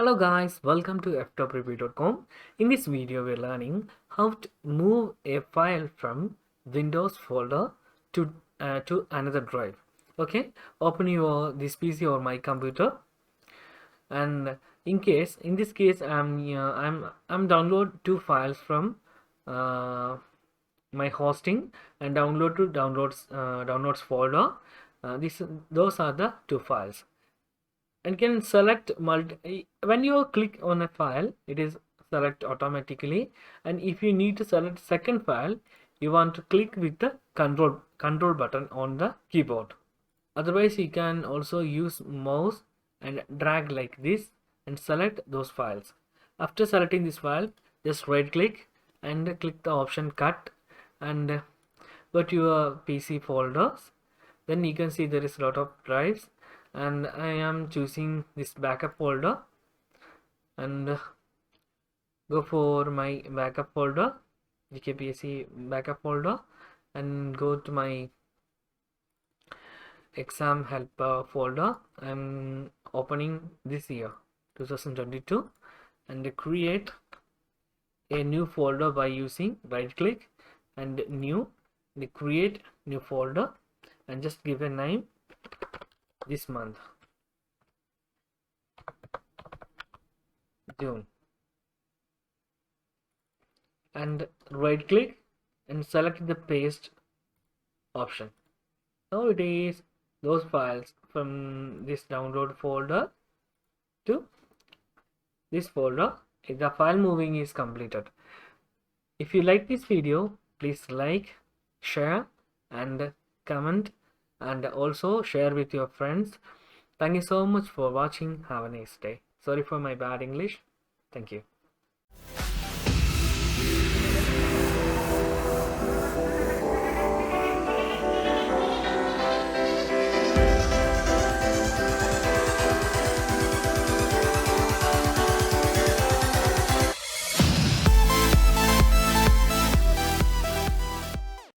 Hello guys, welcome to Ftopreview.com. In this video we're learning how to move a file from Windows folder to another drive. Okay, open your this PC or my computer, and in this case I'm download two files from uh, my hosting and download to downloads folder. Those are the two files, and can select when you click on a file it is select automatically, and if you need to select second file you want to click with the control button on the keyboard. Otherwise you can also use mouse and drag like this and select those files. After selecting this file, just right click and click the option cut and go to your PC folders. Then you can see there is a lot of drives, and I am choosing this backup folder and go for my backup folder, GKPC backup folder, and go to my exam helper folder. I'm opening this year 2022 and create a new folder by using right click and new, and create new folder and just give a name this month, June, and right click and select the paste option. Now it is those files from this download folder to this folder. The file moving is completed. If you like this video, please like, share and comment, and also share with your friends. Thank you so much for watching. Have a nice day. Sorry for my bad English. Thank you.